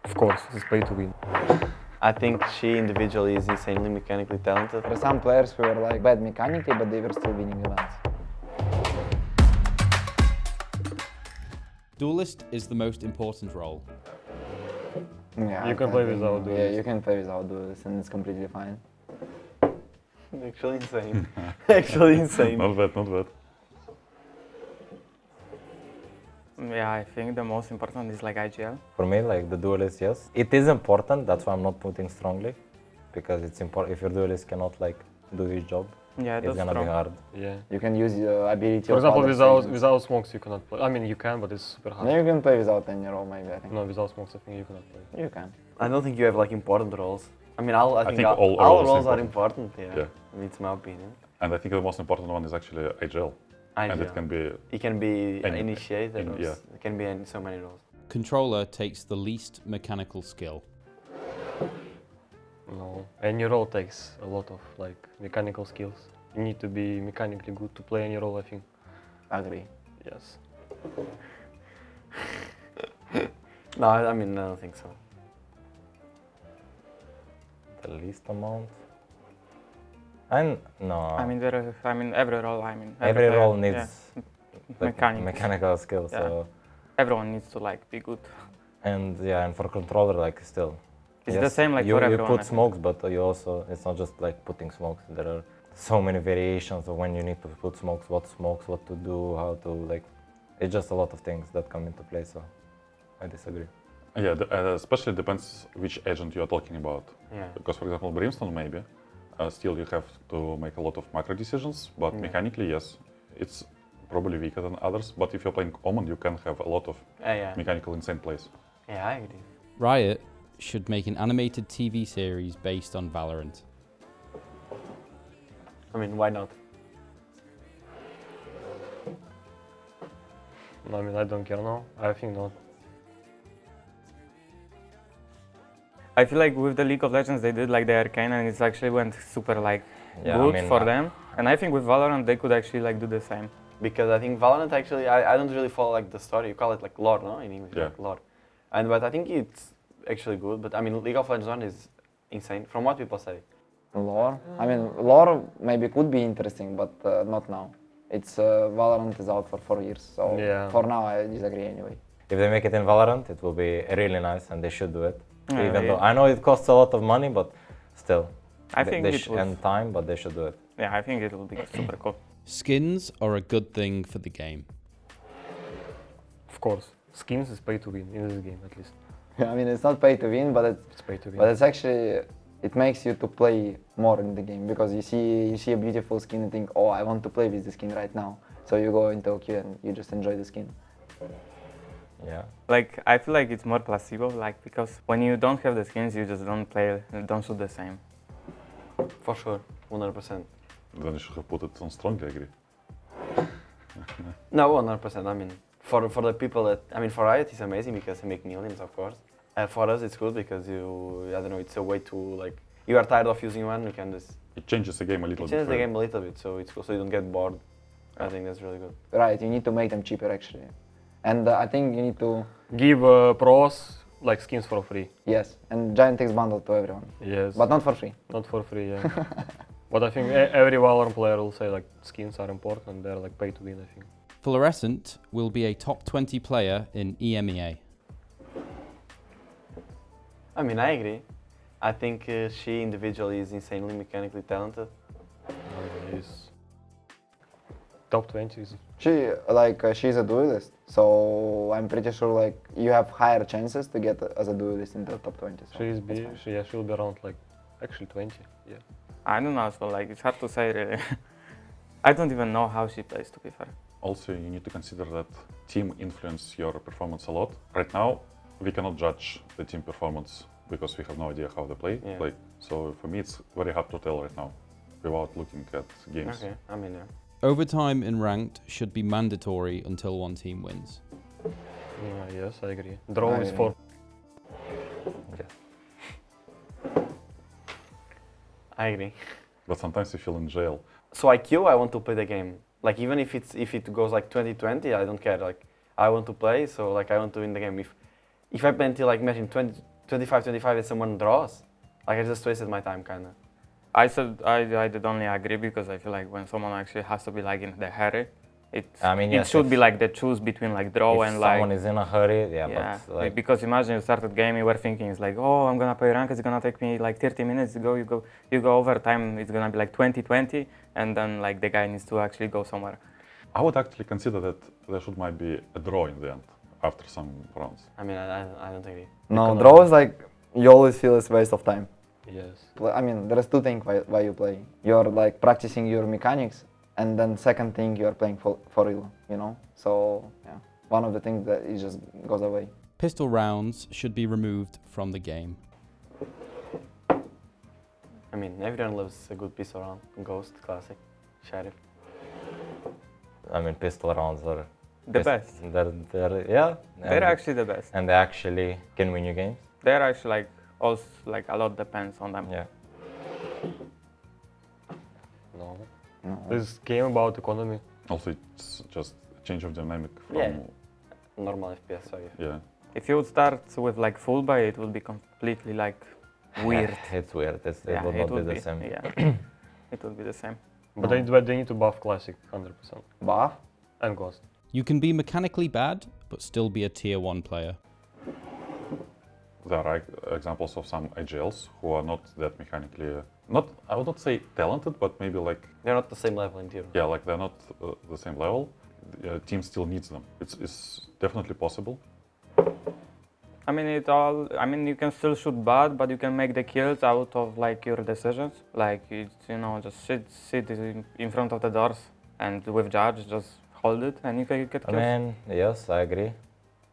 Of course, it's pay to win. I think she individually is insanely mechanically talented. There are some players who are like bad mechanically, but they were still winning events. Duelist is the most important role. Yeah, You can play without Yeah, duelists. you can play without duelists, and it's completely fine. Actually insane. Actually insane. Not bad, not bad. Yeah, I think the most important is like IGL. For me, like the duelist, yes. It is important, that's why I'm not putting strongly. Because it's important, if your duelist cannot like do his job, Yeah, it's that's gonna be true. hard. Yeah. You can use your ability. For of example, other without stations. without smokes you cannot play. I mean, you can, but it's super hard. No, you can play without any role, maybe. I think No, without smokes, I think you cannot play. you can. I don't think you have like important roles. I mean, I think all all roles roles are important. important. Yeah. I mean, it's my opinion. And I think the most important one is actually IGL. And it can be It can be Any- initiated. yeah. It can be in so many roles. Controller takes the least mechanical skill. No, any role takes a lot of like mechanical skills. You need to be mechanically good to play any role, I think. Agree. Yes. No, I mean, I don't think so. The least amount. And no, I mean, every role. every player, role yeah. needs like, Mechanics. mechanical skill. Yeah. So Everyone needs to like be good. and yeah, and for controller, like still. It's the same like you, for you everyone. I put think. smokes, but you also it's not just like putting smokes. There are so many variations of when you need to put smokes, what to do, how to like. It's just a lot of things that come into play. So I disagree. yeah, especially depends which agent you are talking about. Yeah. Because for example, Brimstone maybe still you have to make a lot of macro decisions, but mechanically yes, it's probably weaker than others. But if you're playing Omen, you can have a lot of Yeah. mechanical insane plays. Yeah, I agree. Riot should make an animated TV series based on Valorant. I mean, why not? I mean, I don't care now. I think not. I feel like with the League of Legends they did like the Arcane and it actually went super like Yeah, I good mean, for them. And I think with Valorant they could actually like do the same. Because I think Valorant actually, I don't really follow like the story. You call it like lore, no? In English, Yeah. like lore. But I think it's actually good. But I mean, League of Legends 1 is insane, from what people say. Lore. I mean, lore maybe could be interesting, but not now. It's Valorant is out for 4 years, so Yeah. for now I disagree anyway. If they make it in Valorant, it will be really nice, and they should do it. Yeah, Even yeah. though I know it costs a lot of money, but still, I think they it was, and time, but they should do it. yeah, I think it will be super cool. Skins are a good thing for the game. Of course, skins is pay to win in this game at least. I mean, it's not pay to win, but It's pay to win. it's actually it makes you to play more in the game because you see a beautiful skin and think, oh, I want to play with the skin right now. So you go into a queue and you just enjoy the skin. Yeah. Like I feel like it's more placebo, like because when you don't have the skins you just don't play, don't shoot the same. For sure, 100%. Then you should have put it on strongly, I agree. No, 100%. I mean, for the people that, I mean, for Riot it's amazing because they make millions, of course. For us it's good because I don't know, it's a way to like, you are tired of using one, you can just It changes the game a little it bit. changes the for you. game a little bit, so it's cool, so you don't get bored. I think that's really good. Right, you need to make them cheaper actually. And I think you need to, Give pros like skins for free. yes, and Giant X bundle to everyone, Yes. but not for free. Not for free, yeah. But I think every Valorant player will say like skins are important. They're like pay to win, I think. Fluorescent will be a top 20 player in EMEA. I mean, I agree. I think she individually is insanely mechanically talented. Is top 20 is She's a duelist, so I'm pretty sure like you have higher chances to get as a duelist in the top 20. So she'll that's be fine. she'll be around like actually 20. Yeah. I don't know, so like it's hard to say really. I don't even know how she plays to be fair. Also, you need to consider that team influence your performance a lot. Right now, we cannot judge the team performance because we have no idea how they play. Yeah. Like, so for me, it's very hard to tell right now without looking at games. Okay, I mean, yeah. Overtime in ranked should be mandatory until one team wins. Yes, I agree. Draw I is agree. for. I agree. But sometimes you feel in jail. So IQ, I want to play the game. Like even if it goes like 20-20, I don't care. Like I want to play, so like I want to win the game. If I play until like imagine 25-25 if someone draws. Like I just wasted my time, kinda. I said I did only agree because I feel like when someone actually has to be like in the hurry, I mean, it yes, should be if- like the choose between like draw if and someone like is in a hurry, yeah, yeah. but like Because imagine you started game, you were thinking it's like, oh, I'm gonna play ranked, it's gonna take me like 30 minutes. You go overtime, it's gonna be like 20-20, and then like the guy needs to actually go somewhere. I would actually consider that there might be a draw in the end after some rounds. I mean, I don't agree. No, draws like you always feel it's waste of time. Yes. I mean, there's two things why you play. You're like practicing your mechanics, and then second thing you are playing for real, you know. So yeah, one of the things that it just goes away. Pistol rounds should be removed from the game. I mean, everyone loves a good piece around. Ghost, classic, sheriff. I mean, pistol rounds are The best. They're yeah. They're and- actually the best. and they actually can win you games. They're actually like also like a lot depends on them. Yeah. No. No. This game about economy. Also, it's just a change of dynamic from Yeah. Normal FPS, so yeah. yeah. If you would start with like full buy, it would be completely like weird. It's weird. It Yeah, will not be the same. Yeah, it would be the same. But they need to buff classic 100% Buff? and ghost. You can be mechanically bad, but still be a tier 1 player. There are examples of some AGLs who are not that mechanically, not, I would not say talented, but maybe like, They're not the same level in tier. yeah, like they're not the same level. The team still needs them. It's definitely possible. I mean, you can still shoot bad, but you can make the kills out of like your decisions. Like just sit in front of the doors and with judge, just hold it and you can get I kills. mean, yes, I agree.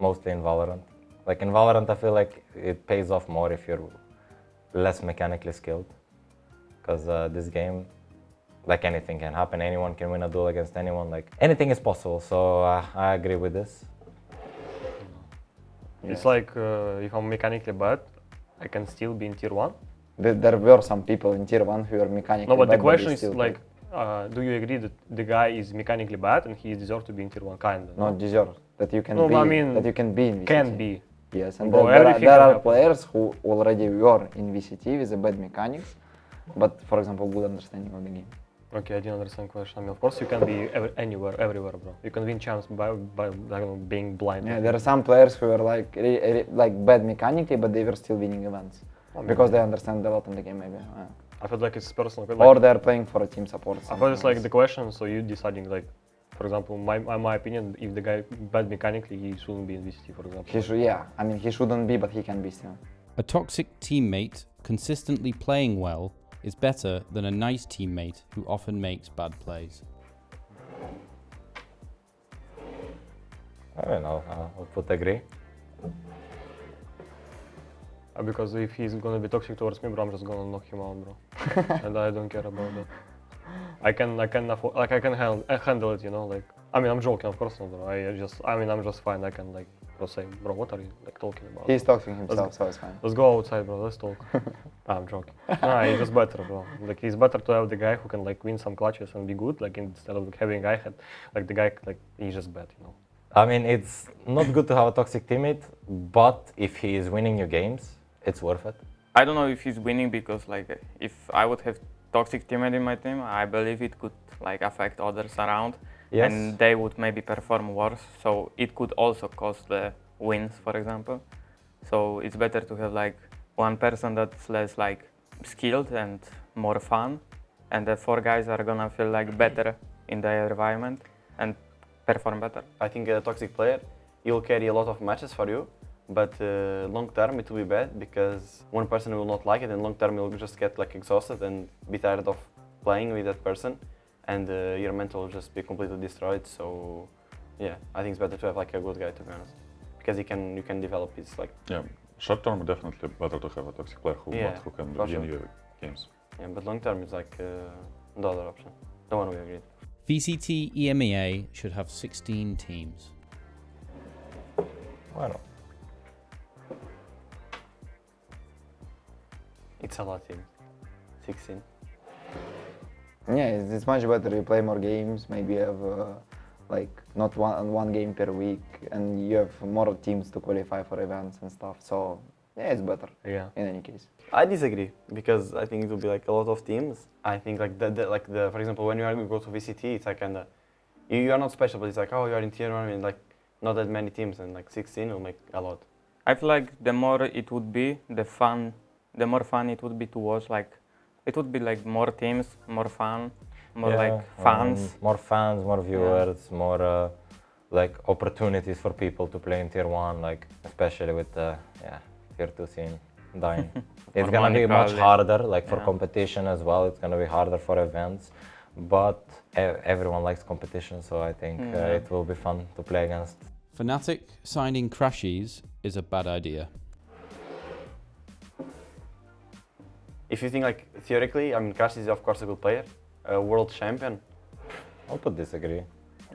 Mostly in Valorant. Like in Valorant, I feel like it pays off more if you're less mechanically skilled. Because this game, like anything can happen. Anyone can win a duel against anyone. Like anything is possible. So I agree with this. It's like if I'm mechanically bad, I can still be in tier 1. There were some people in tier 1 who were mechanically No, but the bad, question they is still like, do you agree that the guy is mechanically bad and he deserves to be in tier 1 kinda? not deserve that you can No, be I mean, that you can be in VCT. Can be. Yes, and Bro, there are, everything there can are happen. players who already were in VCT with a bad mechanics, but for example, good understanding of the game. Okay, I didn't understand the question. I mean, of course you can be anywhere, everywhere, bro. You can win champs by I don't know, being blind. Yeah, there are some players who were like like bad mechanically, but they were still winning events because they understand a lot in the game, maybe. I feel like it's personal. Like, Or they're playing for a team support. I feel it's like the question, so you deciding like, for example, my opinion, if the guy bad mechanically, he shouldn't be in VCT, for example. He should, yeah. I mean, he shouldn't be, but he can be still. A toxic teammate consistently playing well is better than a nice teammate who often makes bad plays. I don't know. I would agree. Because if he's gonna be toxic towards me, bro, I'm just gonna knock him out, bro. And I don't care about that. I can afford, like I can handle it, you know. Like I mean, I'm joking, of course not, bro. I'm just fine. I can like say, bro, what are you like talking about? He's toxic himself, so it's fine. Let's go outside, bro. Let's talk. I'm joking. Nah, he's just better, bro. Like he's better to have the guy who can like win some clutches and be good, like instead of having a guy like the guy like he's just bad, you know. I mean, it's not good to have a toxic teammate, but if he is winning you games, it's worth it. I don't know if he's winning because like if I would have toxic teammate in my team, I believe it could like affect others around. Yes. And they would maybe perform worse, so it could also cost the wins, for example. So it's better to have like one person that's less like skilled and more fun, and the 4 guys are gonna feel like better in their environment and perform better. I think a toxic player, he'll carry a lot of matches for you, but long term it will be bad because one person will not like it, and long term you'll just get like exhausted and be tired of playing with that person, and your mental will just be completely destroyed. So yeah, I think it's better to have like a good guy, to be honest, because you can develop his like. Yeah, short term definitely better to have a toxic player who can for win sure. you games. Yeah, but long term it's like the other option. The one we agreed. VCT EMEA should have 16 teams. Why not? It's a lot, 16. Yeah, it's much better. You play more games. Maybe you have like not one game per week, and you have more teams to qualify for events and stuff. So Yeah, it's better Yeah. in any case. I disagree because I think it will be like a lot of teams. I think like the for example when you are going to go to VCT, it's like kind of you are not special, but it's like oh you are in tier 1 and like not that many teams and like 16 will make a lot. I feel like the more it would be, the more fun it would be to watch. Like, it would be like more teams, more fun, more Yeah, like fans. more fans, more viewers, more like opportunities for people to play in tier 1, like especially with the tier 2 scene dying. It's For gonna money be much probably. harder, like for Yeah. competition as well. It's gonna be harder for events, but everyone likes competition, so I think Yeah. it will be fun to play against. Fnatic signing Crashies is a bad idea. If you think like theoretically, I mean Crash is of course a good player, a world champion. I would disagree.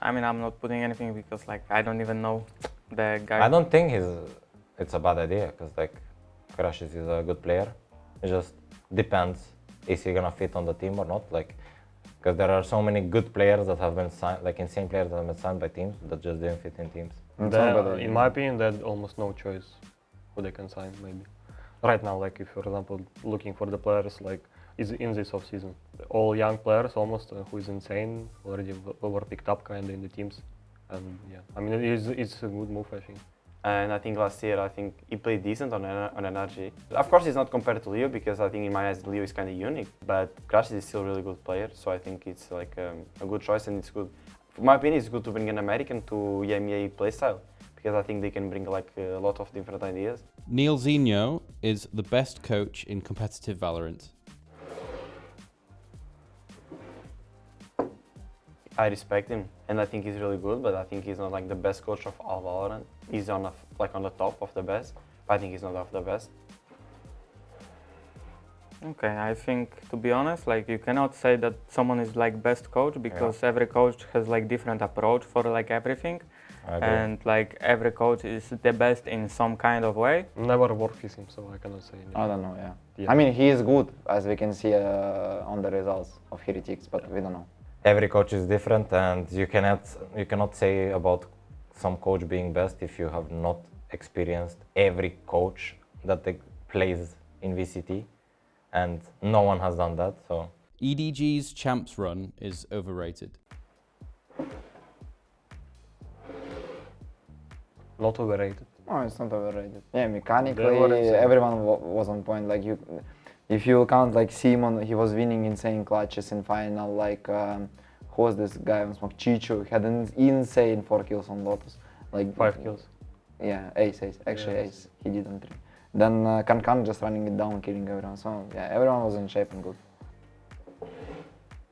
I mean, I'm not putting anything because like I don't even know the guy. I don't think it's a bad idea because like Crashes is a good player. It just depends is he gonna fit on the team or not. Like because there are so many good players that have been signed, like insane players that have been signed by teams that just didn't fit in teams. It's not bad There, idea. in my opinion, there's almost no choice who they can sign. Maybe right now, like if for example looking for the players like is in this off season, all young players almost who is insane already were picked up kind of in the teams, and yeah, I mean it's a good move I think. And I think last year, I think he played decent on NRG. Of course, he's not compared to Leo because I think in my eyes Leo is kind of unique. But Crash is still a really good player, so I think it's like a good choice and it's good. In my opinion, it's good to bring an American to EMEA playstyle because I think they can bring like a lot of different ideas. Neil Zeno is the best coach in competitive Valorant. I respect him and I think he's really good, but I think he's not like the best coach of all Valorant. He's on like on the top of the best, but I think he's not of the best. Okay, I think to be honest, like you cannot say that someone is like best coach because every coach has like different approach for like everything, I agree. and like every coach is the best in some kind of way. Never worked with him, so I cannot say anything. I don't know, yeah. Yeah. I mean, he is good, as we can see on the results of Heretics, but we don't know. Every coach is different, and you cannot say about some coach being best if you have not experienced every coach that plays in VCT, and no one has done that. So EDG's champs run is overrated. Not overrated. Oh, it's not overrated. Yeah, mechanically, They were insane. everyone was on point. Like if you count like Simon, he was winning insane clutches in final. Like who was this guy on Smoke? Chicho had an insane 4 kills on Lotus. Like 5 kills. Yeah, ace. Actually, Yes. ace. He did on 3. Then Kankan just running it down, killing everyone. So yeah, everyone was in shape and good.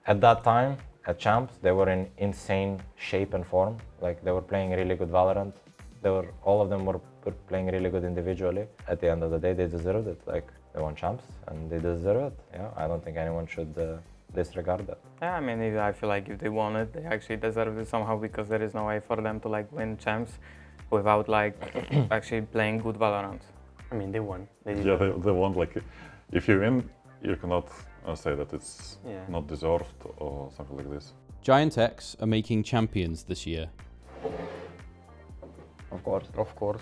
at that time, at champs, they were in insane shape and form. Like they were playing really good Valorant. All of them were playing really good individually. At the end of the day, they deserved it. Like they won champs and they deserve it. Yeah, I don't think anyone should disregard that. Yeah, I mean, I feel like if they won it, they actually deserve it somehow because there is no way for them to like win champs without like actually playing good Valorant. I mean, they won. They did Yeah, well. they want like if you win, you cannot say that it's Yeah. not deserved or something like this. Giant X are making champions this year. Of course. Of course.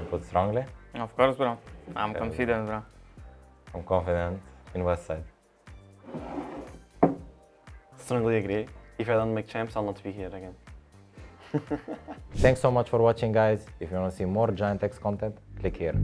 Put strongly. Of course, bro. I'm confident, bro. I'm confident in Westside. Strongly agree. If I don't make champs, I'll not be here again. Thanks so much for watching, guys. If you want to see more Giant X content, click here.